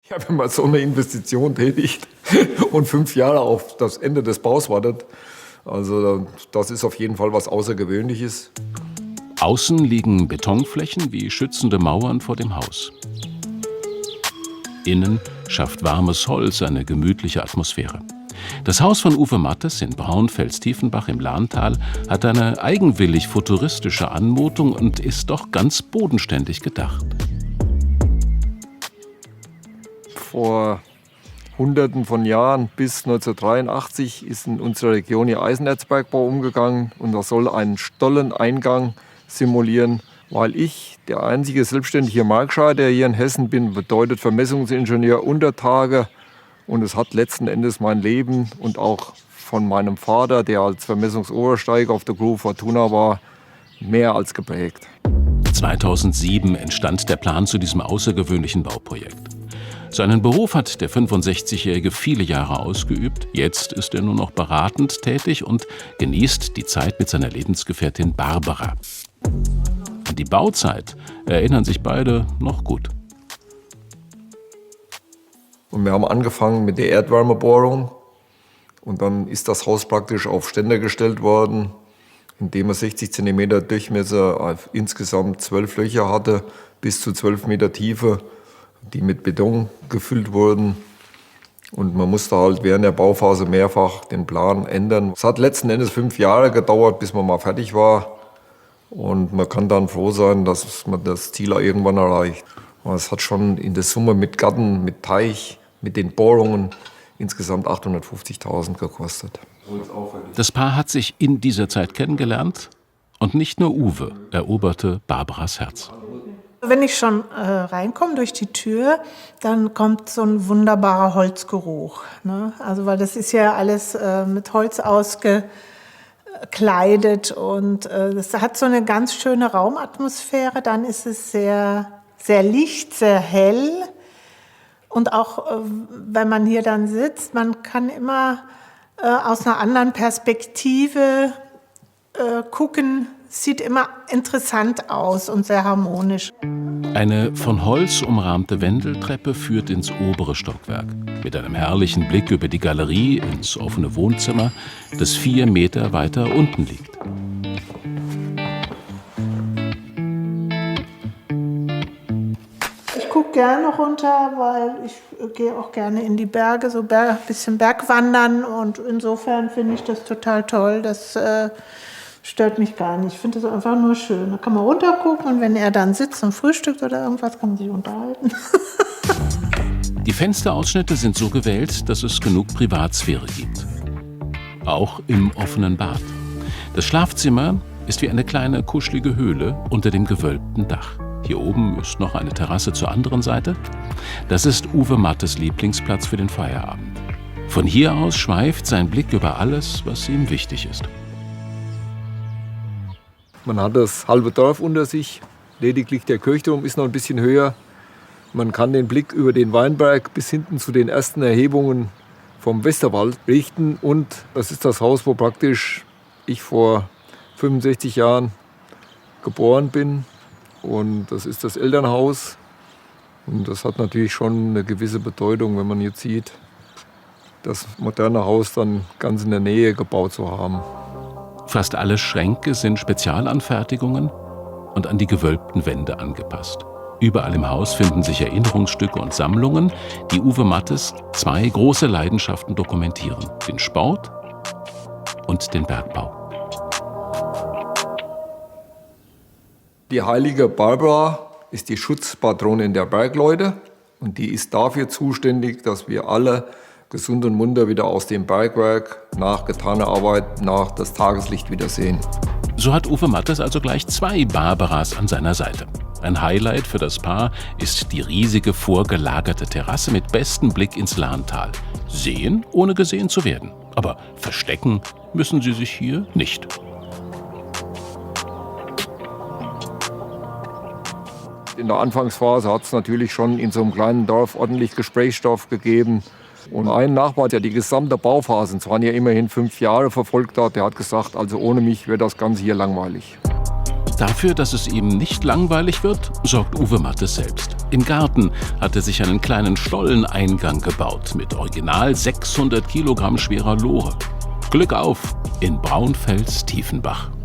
Ja, wenn man so eine Investition tätigt und 5 Jahre auf das Ende des Baus wartet, also das ist auf jeden Fall was Außergewöhnliches. Außen liegen Betonflächen wie schützende Mauern vor dem Haus. Innen schafft warmes Holz eine gemütliche Atmosphäre. Das Haus von Uwe Mattes in Braunfels-Tiefenbach im Lahntal hat eine eigenwillig futuristische Anmutung und ist doch ganz bodenständig gedacht. Vor Hunderten von Jahren, bis 1983, ist in unserer Region ihr Eisenerzbergbau umgegangen. Und das soll einen Stolleneingang simulieren, weil ich der einzige selbstständige Markscheider hier in Hessen bin, bedeutet Vermessungsingenieur Untertage. Und es hat letzten Endes mein Leben und auch von meinem Vater, der als Vermessungsobersteiger auf der Grube Fortuna war, mehr als geprägt. 2007 entstand der Plan zu diesem außergewöhnlichen Bauprojekt. Seinen Beruf hat der 65-Jährige viele Jahre ausgeübt. Jetzt ist er nur noch beratend tätig und genießt die Zeit mit seiner Lebensgefährtin Barbara. An die Bauzeit erinnern sich beide noch gut. Und wir haben angefangen mit der Erdwärmebohrung. Und dann ist das Haus praktisch auf Ständer gestellt worden, indem er 60 cm Durchmesser auf insgesamt 12 Löcher hatte, bis zu 12 Meter Tiefe, die mit Beton gefüllt wurden. Und man musste halt während der Bauphase mehrfach den Plan ändern. Es hat letzten Endes 5 Jahre gedauert, bis man mal fertig war. Und man kann dann froh sein, dass man das Ziel irgendwann erreicht. Aber es hat schon in der Summe mit Garten, mit Teich, mit den Bohrungen insgesamt 850.000 gekostet. Das Paar hat sich in dieser Zeit kennengelernt und nicht nur Uwe eroberte Barbaras Herz. Wenn ich schon reinkomme durch die Tür, dann kommt so ein wunderbarer Holzgeruch. Ne? Also weil das ist ja alles mit Holz ausgekleidet und das hat so eine ganz schöne Raumatmosphäre. Dann ist es sehr, sehr licht, sehr hell. Und auch wenn man hier dann sitzt, man kann immer aus einer anderen Perspektive gucken. Sieht immer interessant aus und sehr harmonisch. Eine von Holz umrahmte Wendeltreppe führt ins obere Stockwerk. Mit einem herrlichen Blick über die Galerie ins offene Wohnzimmer, das 4 Meter weiter unten liegt. Ich gucke gerne runter, weil ich gehe auch gerne in die Berge, so ein bisschen Bergwandern. Und insofern finde ich das total toll. Das stört mich gar nicht. Ich finde das einfach nur schön. Da kann man runtergucken und wenn er dann sitzt und frühstückt oder irgendwas, kann man sich unterhalten. Die Fensterausschnitte sind so gewählt, dass es genug Privatsphäre gibt. Auch im offenen Bad. Das Schlafzimmer ist wie eine kleine kuschelige Höhle unter dem gewölbten Dach. Hier oben ist noch eine Terrasse zur anderen Seite. Das ist Uwe Mattes Lieblingsplatz für den Feierabend. Von hier aus schweift sein Blick über alles, was ihm wichtig ist. Man hat das halbe Dorf unter sich, lediglich der Kirchturm ist noch ein bisschen höher. Man kann den Blick über den Weinberg bis hinten zu den ersten Erhebungen vom Westerwald richten. Und das ist das Haus, wo praktisch ich vor 65 Jahren geboren bin. Und das ist das Elternhaus. Und das hat natürlich schon eine gewisse Bedeutung, wenn man jetzt sieht, das moderne Haus dann ganz in der Nähe gebaut zu haben. Fast alle Schränke sind Spezialanfertigungen und an die gewölbten Wände angepasst. Überall im Haus finden sich Erinnerungsstücke und Sammlungen, die Uwe Mattes 2 große Leidenschaften dokumentieren: den Sport und den Bergbau. Die heilige Barbara ist die Schutzpatronin der Bergleute und die ist dafür zuständig, dass wir alle gesund und munter wieder aus dem Bergwerk nach getaner Arbeit, nach das Tageslicht wiedersehen. So hat Uwe Mattes also gleich 2 Barbaras an seiner Seite. Ein Highlight für das Paar ist die riesige vorgelagerte Terrasse mit bestem Blick ins Lahntal. Sehen, ohne gesehen zu werden. Aber verstecken müssen sie sich hier nicht. In der Anfangsphase hat es natürlich schon in so einem kleinen Dorf ordentlich Gesprächsstoff gegeben. Und ein Nachbar, der die gesamte Bauphase, es waren ja immerhin 5 Jahre, verfolgt hat, der hat gesagt, also ohne mich wäre das Ganze hier langweilig. Dafür, dass es ihm nicht langweilig wird, sorgt Uwe Mattes selbst. Im Garten hat er sich einen kleinen Stolleneingang gebaut mit original 600 Kilogramm schwerer Lore. Glück auf in Braunfels-Tiefenbach.